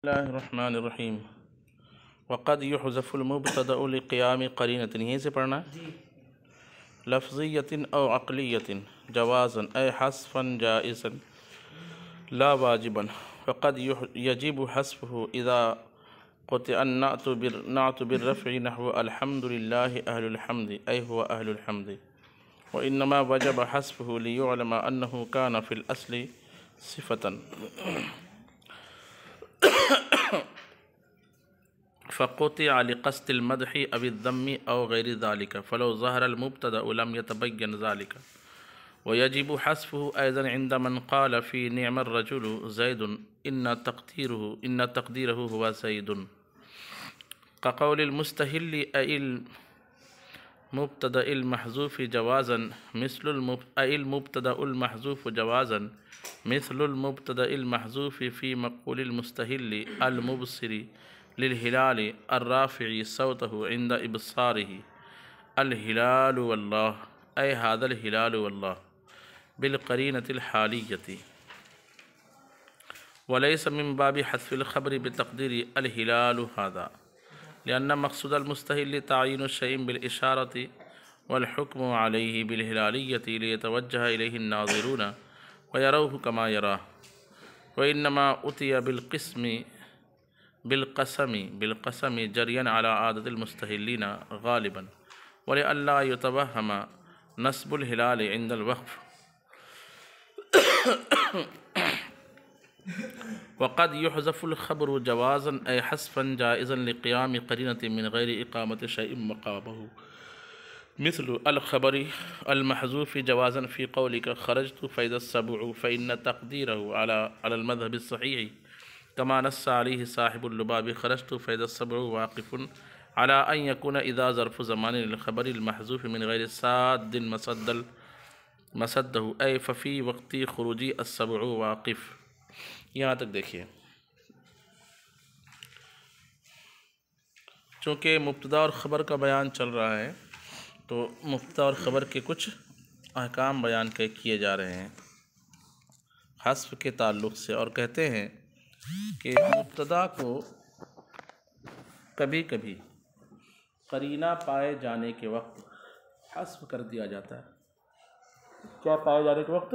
اللہ الرحمن الرحیم وقد يحذف المبتدأ لقیام قرینۃ، یہیں سے پڑھنا ہے لفظیۃ او عقلیۃ جوازا اے حذفا جائزا لا واجبا، وقد یجب حذفه اذا قطع النعت بالرفع نحو الحمد للہ اہل الحمد اے هو اہل الحمد، وانما وجب حذفه ليعلم انه كان في الاصل صفة فقطع لقصد المدح او الذم او غیر ذلك فلو ظهر المبتدأ لم يتبين ذلك، ويجب حذفه ايضا عند من قال في نعم الرجل زيد ان تقديره هو زيد، كقول المستهل اي المبتدأ المحذوف جوازا مثل المبتدأ المحذوف في مقول المستهل المبصر للهلال الرافع صوته عند إبصاره الهلال والله أي هذا الهلال والله بالقرينة الحالية، وليس من باب حذف الخبر بتقدير الهلال هذا، لأن مقصود المستهل تعيين الشيء بالإشارة والحكم عليه بالهلالية ليتوجه إليه الناظرون ويروه كما يراه، وإنما أتي بالقسم جريا على عادة المستهلين غالبا، ولئلا يتوهم نسب الهلال عند الوقف، وقد يحذف الخبر جوازا أي حذفا جائزا لقيام قرينة من غير إقامة شيء مقامه، مثل الخبر المحذوف جوازا في قولك خرجت فإذا السبع، فإن تقديره على المذهب الصحيح كما نص عليه صاحب اللباب خرجت فإذا السبع واقف على أن يكون إذا ظرف زمان للخبر المحذوف من غير ساد مسده أي ففي وقت خروج السبع واقف۔ یہاں تک دیکھیے، چونکہ مبتدا اور خبر کا بیان چل رہا ہے تو مبتدا اور خبر کے کچھ احکام بیان کیے جا رہے ہیں حذف کے تعلق سے، اور کہتے ہیں کہ مبتدا کو کبھی کبھی قرینہ پائے جانے کے وقت حذف کر دیا جاتا ہے۔ کیا پائے جانے کے وقت؟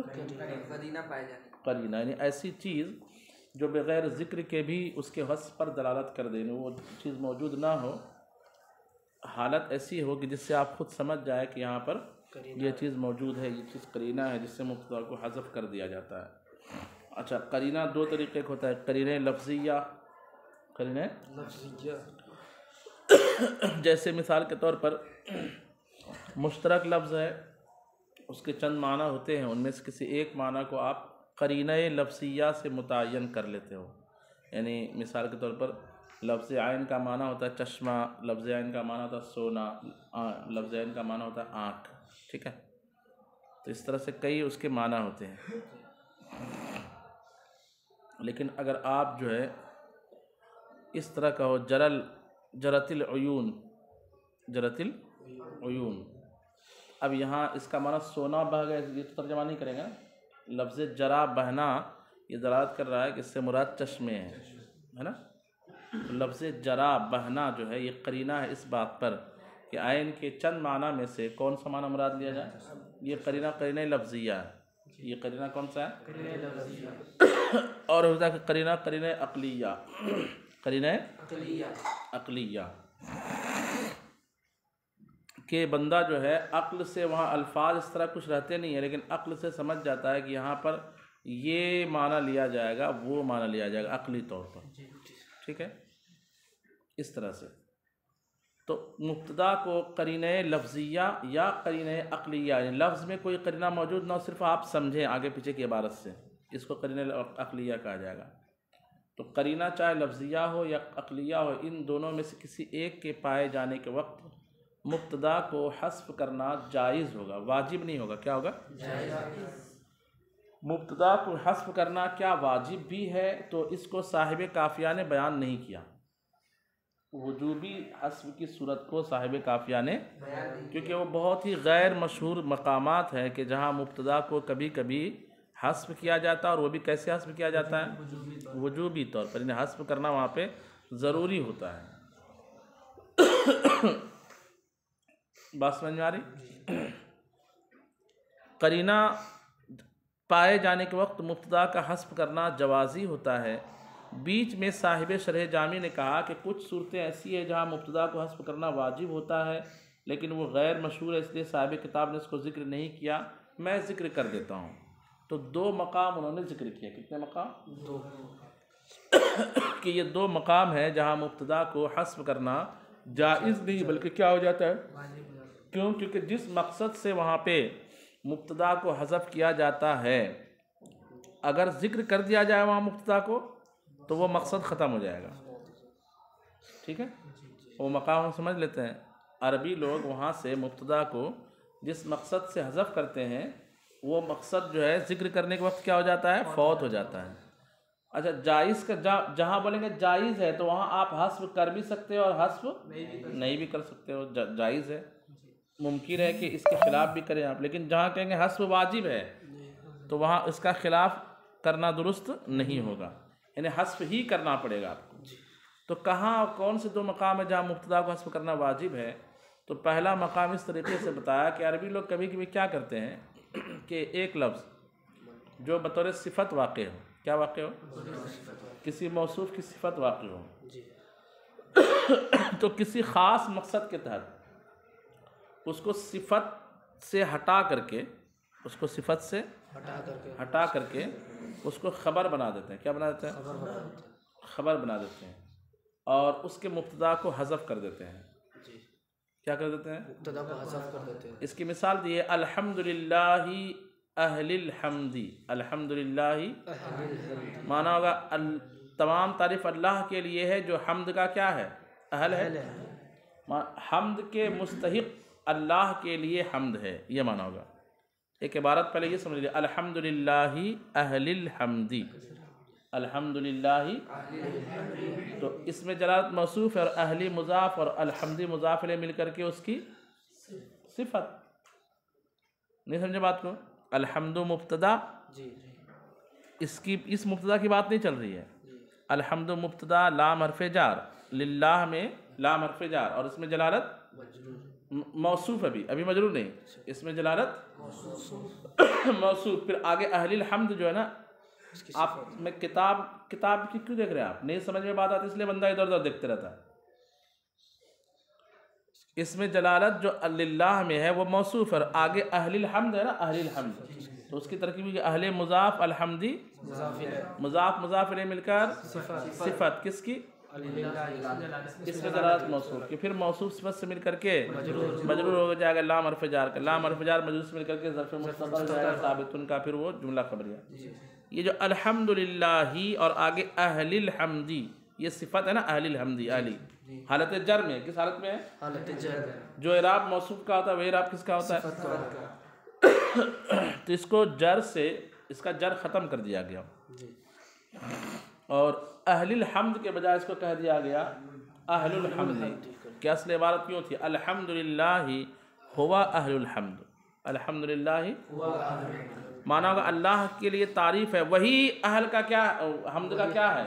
قرینہ، یعنی ایسی چیز جو بغیر ذکر کے بھی اس کے حذف پر دلالت کر دے، وہ چیز موجود نہ ہو، حالت ایسی ہو کہ جس سے آپ خود سمجھ جائے کہ یہاں پر یہ چیز موجود ہے، یہ چیز قرینہ ہے، جس سے مبتدا کو حذف کر دیا جاتا ہے۔ اچھا، قرینہ دو طریقے کا ہوتا ہے، قرینہ لفظیہ، جیسے مثال کے طور پر مشترک لفظ ہے، اس کے چند معنی ہوتے ہیں، ان میں سے کسی ایک معنی کو آپ قرینہ لفظیہ سے متعین کر لیتے ہو، یعنی مثال کے طور پر لفظ عین کا معنی ہوتا ہے چشمہ، لفظ عین کا معنی ہوتا ہے سونا، لفظ عین کا معنی ہوتا ہے آنکھ، ٹھیک ہے؟ تو اس طرح سے کئی اس کے معنی ہوتے ہیں، لیکن اگر آپ جو ہے اس طرح کا ہو جرت العیون، اب یہاں اس کا معنی سونا بہہ گیا، یہ تو ترجمہ نہیں کریں گے نا، لفظ جرا بہنا یہ دلالت کر رہا ہے کہ اس سے مراد چشمے ہیں، ہے نا؟ لفظ جرا بہنا جو ہے یہ قرینہ ہے اس بات پر کہ عین کے چند معنی میں سے کون سا معنی مراد لیا جائے، یہ قرینہ لفظیہ ہے، یہ قرینہ کون سا ہے؟ قرینہ لفظیہ۔ اور ہوتا ہے کہ قرینہ عقلیہ کہ بندہ جو ہے عقل سے، وہاں الفاظ اس طرح کچھ رہتے نہیں ہیں لیکن عقل سے سمجھ جاتا ہے کہ یہاں پر یہ معنی لیا جائے گا، وہ معنی لیا جائے گا عقلی طور پر، ٹھیک ہے؟ اس طرح سے تو مبتدا کو قرینہ لفظیہ یا قرینہ عقلیہ، یعنی لفظ میں کوئی قرینہ موجود نہ ہو، صرف آپ سمجھیں آگے پیچھے کی عبارت سے، اس کو قرینہ عقلیہ کہا جائے گا۔ تو قرینہ چاہے لفظیہ ہو یا عقلیہ ہو، ان دونوں میں سے کسی ایک کے پائے جانے کے وقت مبتدا کو حذف کرنا جائز ہوگا، واجب نہیں ہوگا۔ کیا ہوگا؟ جائز۔ مبتدا کو حذف کرنا کیا واجب بھی ہے؟ تو اس کو صاحب کافیہ نے بیان نہیں کیا، وجوبی حذف کی صورت کو صاحب کافیہ نے، کیونکہ وہ بہت ہی غیر مشہور مقامات ہیں کہ جہاں مبتدا کو کبھی کبھی حذف کیا جاتا ہے، اور وہ بھی کیسے حذف کیا جاتا ہے؟ وجوبی طور پر، یعنی حذف کرنا وہاں پہ ضروری ہوتا ہے۔ بات سمجھ میں آ رہی؟ قرینہ پائے جانے کے وقت مبتدا کا حذف کرنا جوازی ہوتا ہے۔ بیچ میں صاحب شرح جامی نے کہا کہ کچھ صورتیں ایسی ہیں جہاں مبتدا کو حذف کرنا واجب ہوتا ہے، لیکن وہ غیر مشہور ہے، اس لیے صاحب کتاب نے اس کو ذکر نہیں کیا، میں ذکر کر دیتا ہوں۔ تو 2 مقام انہوں نے ذکر کیا۔ کتنے مقام؟ 2 کہ یہ 2 مقام ہے جہاں مبتدا کو حذف کرنا جائز نہیں بلکہ کیا ہو جاتا ہے؟ کیوں؟ کیونکہ جس مقصد سے وہاں پہ مبتدا کو حذف کیا جاتا ہے، اگر ذکر کر دیا جائے وہاں مبتدا کو تو وہ مقصد ختم ہو جائے گا۔ ٹھیک ہے؟ وہ مقام ہم سمجھ لیتے ہیں۔ عربی لوگ وہاں سے مبتدا کو جس مقصد سے حذف کرتے ہیں، وہ مقصد جو ہے ذکر کرنے کے وقت کیا ہو جاتا ہے؟ فوت ہو جاتا ہے۔ اچھا، جائز کا جہاں بولیں گے جائز ہے تو وہاں آپ حذف کر بھی سکتے ہو اور حذف نہیں بھی کر سکتے ہو، جائز ہے۔ ممکن ہے کہ اس کے خلاف بھی کریں آپ، لیکن جہاں کہیں گے حذف واجب ہے تو وہاں اس کا خلاف کرنا درست نہیں ہوگا، یعنی حذف ہی کرنا پڑے گا آپ کو۔ تو کہاں اور کون سے 2 مقام ہے جہاں مبتدا کو حذف کرنا واجب ہے؟ تو پہلا مقام اس طریقے سے بتایا کہ عربی لوگ کبھی کبھی کیا کرتے ہیں کہ ایک لفظ جو بطور صفت واقع ہو، کیا واقع ہو؟ کسی موصوف کی صفت واقع ہو، تو کسی خاص مقصد کے تحت اس کو صفت سے ہٹا کر کے اس کو خبر بنا دیتے ہیں۔ کیا بنا دیتے ہیں؟ خبر بنا دیتے ہیں، اور اس کے مبتدا کو حذف کر دیتے ہیں۔ کیا کر دیتے ہیں؟ مبتدا کو حذف کر دیتے ہیں۔ اس کی مثال دیے الحمدللہ اہل الحمدی۔ الحمدللہ معنی ہوگا تمام تعریف اللہ کے لیے ہے جو حمد کا کیا ہے؟ اہل ہے۔ حمد کے مستحق اللہ کے لیے حمد ہے، یہ معنی ہوگا۔ ایک عبارت پہلے یہ سمجھ لیجیے، الحمدللہ اہل الحمدی۔ الحمدللہ تو اس میں جلالت موصوف ہے، اور اہلی مضاف اور الحمدی مضاف الیہ مل کر کے اس کی صفت۔ نہیں سمجھے بات کو؟ الحمد مبتدا، اس مبتدا کی بات نہیں چل رہی ہے۔ الحمد مبتدا لام حرف جار، للہ میں لام حرف جار، اور اس میں جلالت موصوف، ابھی مجرور نہیں، اس میں جلالت موصوف۔ پھر آگے اہل الحمد جو ہے نا، آپ میں کتاب کی کیوں دیکھ رہے ہیں؟ آپ نہیں سمجھ میں بات آتی اس لیے بندہ ادھر ادھر دیکھتے رہتا ہے۔ اس میں جلالت جو للہ میں ہے وہ موصوف ہے، اور آگے اہل الحمد ہے نا، اہل الحمد، تو اس کی ترکیب ہے اہل مضاف الحمدی مضاف مضاف الیہ مل کر صفت کس کی؟ اس میں جلالت موصوف کی، پھر موصوف صفت سے مل کر کے مجرور ہو جائے گا لام حرف جار کا، لام حرف جار مجرور سے مل کر کے ظرف مستقبل ہو جائے گا ثابتن کا، پھر وہ جملہ خبریہ۔ یہ جو الحمدللہ اور آگے اہل الحمدی، یہ صفت ہے نا اہل الحمدی، اہلی حالت جر میں، کس حالت میں ہے؟ حالت جر میں۔ جو اعراب موصوف کا ہوتا ہے وہ اعراب کس کا ہوتا ہے؟ تو اس کو جر سے، اس کا جر ختم کر دیا گیا، اور اہل الحمد کے بجائے اس کو کہہ دیا گیا اہل الحمد۔ کہ اصل عبارت کیوں تھی؟ الحمدللہ ہوا اہل الحمد، الحمدللہ مانا ہوگا اللہ کے لیے تعریف ہے، وہی اہل کا کیا، حمد کا کیا ہے؟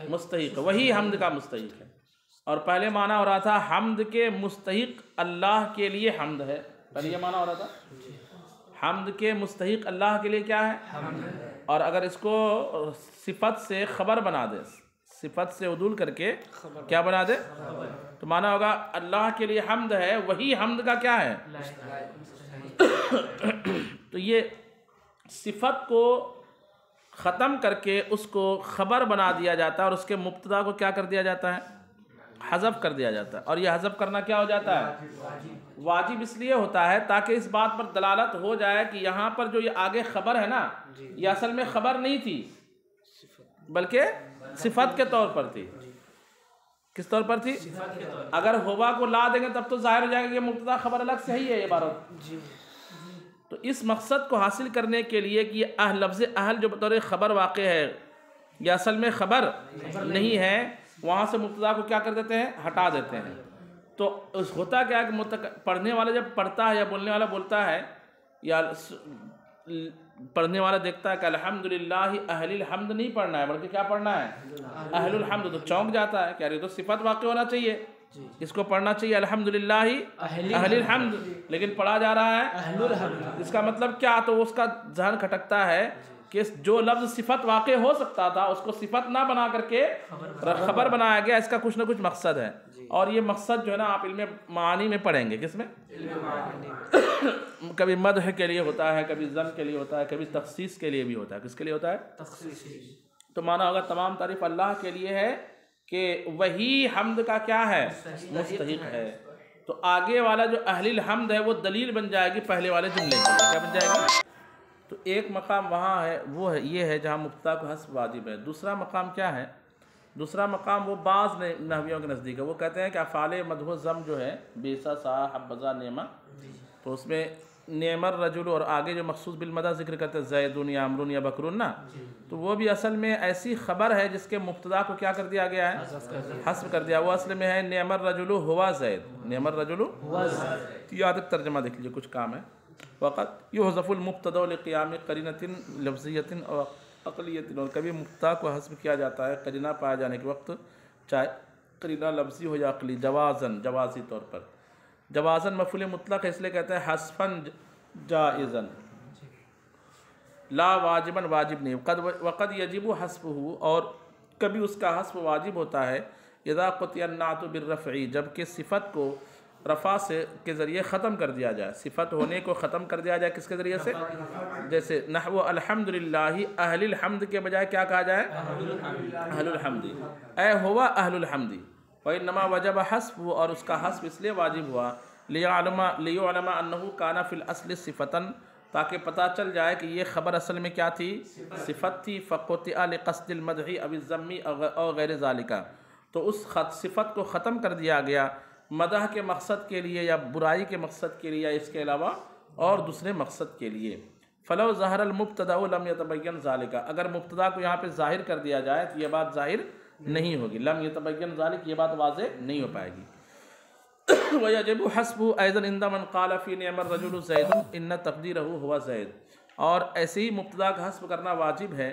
مستحق، وہی حمد کا مستحق ہے۔ اور پہلے معنی ہو رہا تھا حمد کے مستحق اللہ کے لیے حمد ہے، پہلے یہ معنی ہو رہا تھا حمد کے مستحق اللہ کے لیے کیا ہے؟ اور اگر اس کو صفت سے خبر بنا دے، صفت سے عدول کر کے کیا بنا دے، تو معنی ہوگا اللہ کے لیے حمد ہے، وہی حمد کا کیا ہے؟ تو یہ صفت کو ختم کر کے اس کو خبر بنا دیا جاتا ہے، اور اس کے مبتدا کو کیا کر دیا جاتا ہے؟ حذف کر دیا جاتا ہے۔ اور یہ حذف کرنا کیا ہو جاتا ہے؟ واجب اس لیے ہوتا ہے تاکہ اس بات پر دلالت ہو جائے کہ یہاں پر جو یہ آگے خبر ہے نا، یہ اصل میں خبر نہیں تھی بلکہ صفت کے طور پر تھی۔ کس طور پر تھی؟ اگر ہوا کو لا دیں گے تب تو ظاہر ہو جائے گا کہ یہ مبتدا خبر الگ سے ہی ہے عبارت۔ تو اس مقصد کو حاصل کرنے کے لیے کہ یہ لفظ اہل جو بطور خبر واقع ہے، یہ اصل میں خبر نہیں ہے، وہاں سے مبتدا کو کیا کر دیتے ہیں؟ ہٹا دیتے ہیں۔ تو ہوتا کیا ہے کہ پڑھنے والا جب پڑھتا ہے یا بولنے والا بولتا ہے یا پڑھنے والا دیکھتا ہے کہ الحمدللہ اہل الحمد نہیں پڑھنا ہے بلکہ کیا پڑھنا ہے اہل الحمد، تو چونک جاتا ہے کہ یار یہ تو صفت واقع ہونا چاہیے، اس کو پڑھنا چاہیے الحمدللہ اہل الحمد، لیکن پڑھا جا رہا ہے اہل الحمد۔ اس کا مطلب کیا؟ تو اس کا ذہن کھٹکتا ہے کہ جو لفظ صفت واقع ہو سکتا تھا اس کو صفت نہ بنا کر کے خبر بنایا گیا، اس کا کچھ نہ کچھ مقصد ہے، اور یہ مقصد جو ہے نا آپ علم معانی میں پڑھیں گے۔ کس میں؟ کبھی مدح کے لیے ہوتا ہے، کبھی ذم کے لیے ہوتا ہے، کبھی تخصیص کے لیے بھی ہوتا ہے۔ کس کے لیے ہوتا ہے؟ تخصیص۔ تو مانا ہوگا تمام تعریف اللہ کے لیے ہے کہ وہی حمد کا کیا ہے؟ مستحق ہے۔ تو آگے والا جو اہل الحمد ہے وہ دلیل بن جائے گی پہلے والے جملے کے لیے، کیا بن جائے گی؟ تو ایک مقام وہاں ہے، وہ ہے یہ ہے جہاں مبتدا کو حذف واجب ہے۔ دوسرا مقام کیا ہے؟ دوسرا مقام وہ بعض نحویوں کے نزدیک ہے، وہ کہتے ہیں کہ افعال مدح و ذم جو ہے بیسا سا حبذا نعمہ، تو اس میں نعم الرجل اور آگے جو مخصوص بالمدح ذکر کرتے ہیں زیدن یا عمرن یا بکرن نا، تو وہ بھی اصل میں ایسی خبر ہے جس کے مبتدا کو کیا کر دیا گیا ہے؟ حذف کر دیا۔ وہ اصل میں ہے نعم الرجل ہوا زید، نعم الرجل ہوا زید۔ یاد ترجمہ دیکھ لیجیے، کچھ کام ہے۔ وقت یحذف المبتدا لقیام قرینۃ لفظیۃ اور عقلیۃ، اور کبھی مبتدا کو حذف کیا جاتا ہے قرینہ پائے جانے کے وقت، چاہے قرینہ لفظی ہو یا عقلی، جوازن جوازی طور پر۔ جوازن مفعول مطلق ہے، اس لیے کہتے ہیں حذفاً جائزاً، لا واجباً واجب نہیں۔ وقد یجب حذفہ، اور کبھی اس کا حذف واجب ہوتا ہے اذا قطع النعت بالرفع، جبکہ صفت کو رفع سے کے ذریعے ختم کر دیا جائے، صفت ہونے کو ختم کر دیا جائے۔ کس کے ذریعے سے؟ جیسے نحو الحمدللہ اہل الحمد کے بجائے کیا کہا جائے؟ اہل الحمد، اے ہوا اہل الحمد۔ وَإِنَّمَا وَجَبَ حذفہ، اور اس کا حذف اس لیے واجب ہوا لِيُعْلَمَ أَنَّهُ كَانَ فِي الْأَصْلِ صِفَةً، تاکہ پتہ چل جائے کہ یہ خبر اصل میں کیا تھی؟ صفت تھی۔ فَقُطِعَ لِقَصْدِ الْمَدْحِ أَوِ الذَّمِّ أَوْ غَيْرِ ذَلِكَ، تو اس صفت کو ختم کر دیا گیا مدح کے مقصد کے لیے یا برائی کے مقصد کے لیے یا اس کے علاوہ اور دوسرے مقصد کے لیے۔ فَلَوْ ظَهَرَ الْمُبْتَدَأُ لَمْ يَتَبَيَّنْ ذَلِكَ، اگر مبتدا کو یہاں پہ ظاہر کر دیا جائے تو یہ بات ظاہر نہیں ہوگی، لم يتبين ذلك، یہ بات واضح نہیں ہو پائے گی۔ وَيَجِبُ حَذْفُهُ أَيْضًا عِنْدَ مَنْ قَالَ فِي نِعْمَ الرَّجُلُ زَيْدٌ إِنَّ تَقْدِيرَهُ هُوَ زَيْد، اور ایسے ہی مبتدا کا حذف کرنا واجب ہے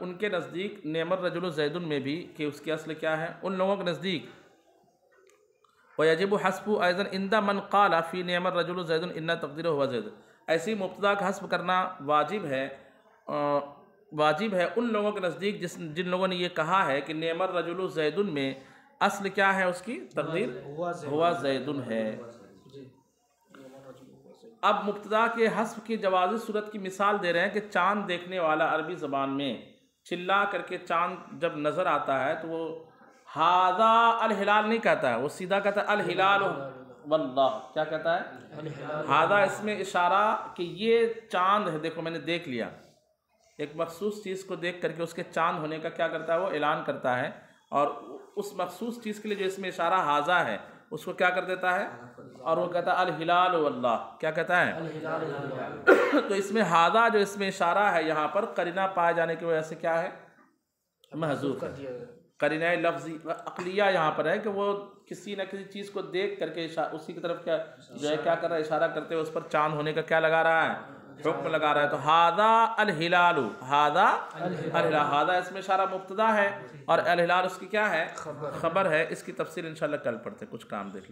ان کے نزدیک نعم الرجل زید میں بھی، کہ اس کی اصل کیا ہے ان لوگوں کے نزدیک۔ وَيَجِبُ حَذْفُهُ أَيْضًا عِنْدَ مَنْ قَالَ فِي نِعْمَ الرَّجُلُ زَيْدٌ إِنَّ تَقْدِيرَهُ هُوَ زَيْد، ایسے ہی مبتدا کا حذف کرنا واجب ہے ان لوگوں کے نزدیک جن لوگوں نے یہ کہا ہے کہ نعم الرجل زید میں اصل کیا ہے، اس کی تقدیر ہوا زید ہے۔ اب مبتدا کے حذف کی جوازی صورت کی مثال دے رہے ہیں کہ چاند دیکھنے والا عربی زبان میں چلا کر کے چاند جب نظر آتا ہے تو وہ ھذا الہلال نہیں کہتا ہے، وہ سیدھا کہتا ہے الہلال واللہ، کیا کہتا ہے؟ ھذا، اس میں اشارہ کہ یہ چاند ہے، دیکھو میں نے دیکھ لیا۔ ایک مخصوص چیز کو دیکھ کر کے اس کے چاند ہونے کا کیا کرتا ہے؟ وہ اعلان کرتا ہے، اور اس مخصوص چیز کے لیے جو اس میں اشارہ ھذا ہے اس کو کیا کر دیتا ہے؟ اور وہ کہتا ہے الہلال واللہ، کیا کہتا ہے؟ تو اس میں ھذا جو اس میں اشارہ ہے یہاں پر قرینہ پائے جانے کی وجہ سے کیا ہے؟ محذوف ہے۔ قرینہ لفظی عقلیہ یہاں پر ہے کہ وہ کسی نہ کسی چیز کو دیکھ کر کے اسی کی طرف کیا جو ہے کیا کر رہا ہے؟ اشارہ کرتے ہوئے اس پر چاند ہونے کا کیا لگا رہا ہے؟ حکم لگا رہا ہے۔ تو ھذا الہلال، ھذا الہلال، ھذا اس میں اشارہ مبتدا ہے اور الہلال اس کی کیا ہے؟ خبر ہے۔ اس کی تفصیل انشاءاللہ کل پڑھتے، کچھ کام دیکھ لیں۔